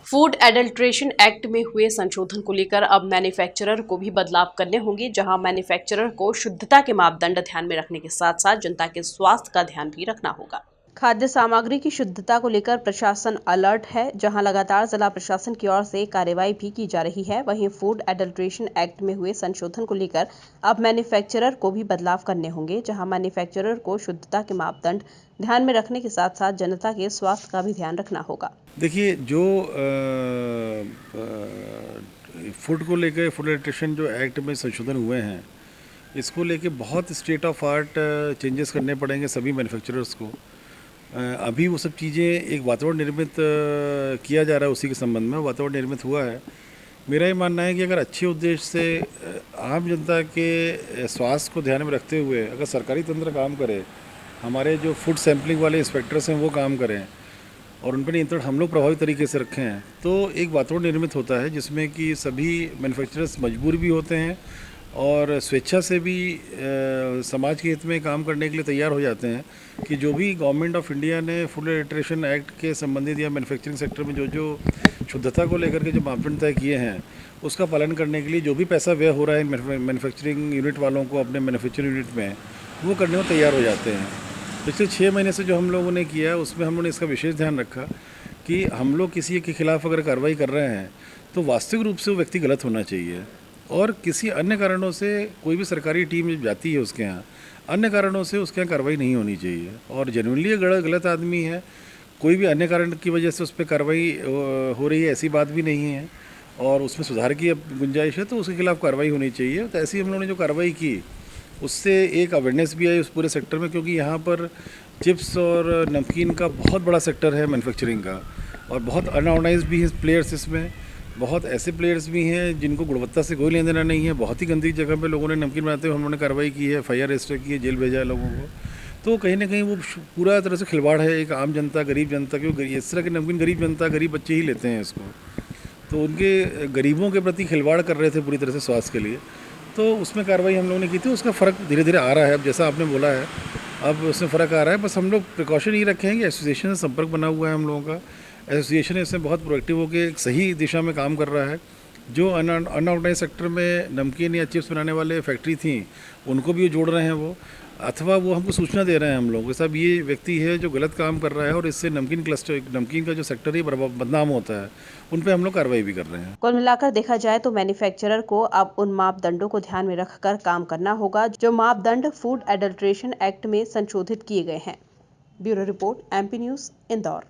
Food adulteration act में हुए संशोधन को लेकर अब मैन्युफैक्चरर को भी बदलाव करने होंगे, जहां मैन्युफैक्चरर को शुद्धता के मापदंड ध्यान में रखने के साथ साथ जनता के स्वास्थ्य का ध्यान भी रखना होगा। खाद्य सामग्री की शुद्धता को लेकर प्रशासन अलर्ट है, जहां लगातार जिला प्रशासन की ओर से कार्रवाई भी की जा रही है। वहीं फूड एडल्ट्रेशन एक्ट में हुए संशोधन को लेकर अब मैन्युफैक्चरर को भी बदलाव करने होंगे, जहां मैन्युफैक्चरर को शुद्धता के मापदंड ध्यान में रखने के साथ साथ जनता के स्वास्थ्य का भी ध्यान रखना होगा। देखिए, जो फूड को लेकर फूड एडल्ट्रेशन जो एक्ट में संशोधन हुए हैं, इसको लेके बहुत स्टेट ऑफ आर्ट चेंजेस करने पड़ेंगे सभी मैन्युफैक्चरर्स को। अभी वो सब चीज़ें एक वातावरण निर्मित किया जा रहा है, उसी के संबंध में वातावरण निर्मित हुआ है। मेरा ये मानना है कि अगर अच्छे उद्देश्य से आम जनता के स्वास्थ्य को ध्यान में रखते हुए अगर सरकारी तंत्र काम करे, हमारे जो फूड सैम्पलिंग वाले इंस्पेक्टर्स हैं वो काम करें और उन पर नियंत्रण हम लोग प्रभावी तरीके से रखें हैं, तो एक वातावरण निर्मित होता है जिसमें कि सभी मैन्युफैक्चरर्स मजबूर भी होते हैं और स्वेच्छा से भी समाज के हित में काम करने के लिए तैयार हो जाते हैं कि जो भी गवर्नमेंट ऑफ इंडिया ने फूड एडल्ट्रेशन एक्ट के संबंधित या मैन्युफैक्चरिंग सेक्टर में जो जो शुद्धता को लेकर के जो मापदंड तय किए हैं उसका पालन करने के लिए जो भी पैसा व्यय हो रहा है मैन्युफैक्चरिंग यूनिट वालों को अपने मैन्युफैक्चरिंग यूनिट में, वो करने में तैयार हो जाते हैं। पिछले 6 महीने से जो हम लोगों ने किया उसमें हम लोगों ने इसका विशेष ध्यान रखा कि हम लोग किसी के खिलाफ़ अगर कार्रवाई कर रहे हैं तो वास्तविक रूप से वो व्यक्ति गलत होना चाहिए और किसी अन्य कारणों से कोई भी सरकारी टीम जब जाती है उसके यहाँ, अन्य कारणों से उसके यहाँ कार्रवाई नहीं होनी चाहिए। और जेन्युइनली गलत आदमी है, कोई भी अन्य कारण की वजह से उस पर कार्रवाई हो रही है ऐसी बात भी नहीं है और उसमें सुधार की गुंजाइश है तो उसके खिलाफ़ कार्रवाई होनी चाहिए। तो ऐसी हम लोगों ने जो कार्रवाई की उससे एक अवेयरनेस भी आई उस पूरे सेक्टर में, क्योंकि यहाँ पर चिप्स और नमकीन का बहुत बड़ा सेक्टर है मैन्युफैक्चरिंग का और बहुत अनऑर्गेनाइज्ड भी हैं प्लेयर्स इसमें। बहुत ऐसे प्लेयर्स भी हैं जिनको गुणवत्ता से कोई लेना देना नहीं है। बहुत ही गंदी जगह पे लोगों ने नमकीन बनाते हुए हम लोगों ने कार्रवाई की है, FIR रजिस्टर की है, जेल भेजा है लोगों को। तो कहीं ना कहीं वो पूरा तरह से खिलवाड़ है एक आम जनता, गरीब जनता, क्योंकि इस तरह के नमकीन गरीब जनता, गरीब बच्चे ही लेते हैं इसको, तो उनके गरीबों के प्रति खिलवाड़ कर रहे थे पूरी तरह से स्वास्थ्य के लिए। तो उसमें कार्रवाई हम लोगों ने की थी, उसका फ़र्क धीरे धीरे आ रहा है। अब जैसा आपने बोला है अब उसमें फ़र्क आ रहा है। बस हम लोग प्रिकॉशन ये रखें कि एसोसिएशन से संपर्क बना हुआ है हम लोगों का। एसोसिएशन इसमें बहुत प्रोएक्टिव होकर एक सही दिशा में काम कर रहा है। जो अनऑर्गेनाइज सेक्टर में नमकीन या चिप्स बनाने वाले फैक्ट्री थी उनको भी जोड़ रहे हैं वो, अथवा वो हमको सूचना दे रहे हैं हम लोग कि साहब ये व्यक्ति है जो गलत काम कर रहा है और इससे नमकीन क्लस्टर, नमकीन का जो सेक्टर है बदनाम होता है, उन पे हम लोग कार्रवाई भी कर रहे हैं। कुल मिलाकर देखा जाए तो मैन्युफैक्चरर को अब उन मापदंडों को ध्यान में रखकर काम करना होगा जो मापदंड फूड एडल्ट्रेशन एक्ट में संशोधित किए गए हैं। Bureau report, MP news, Indore.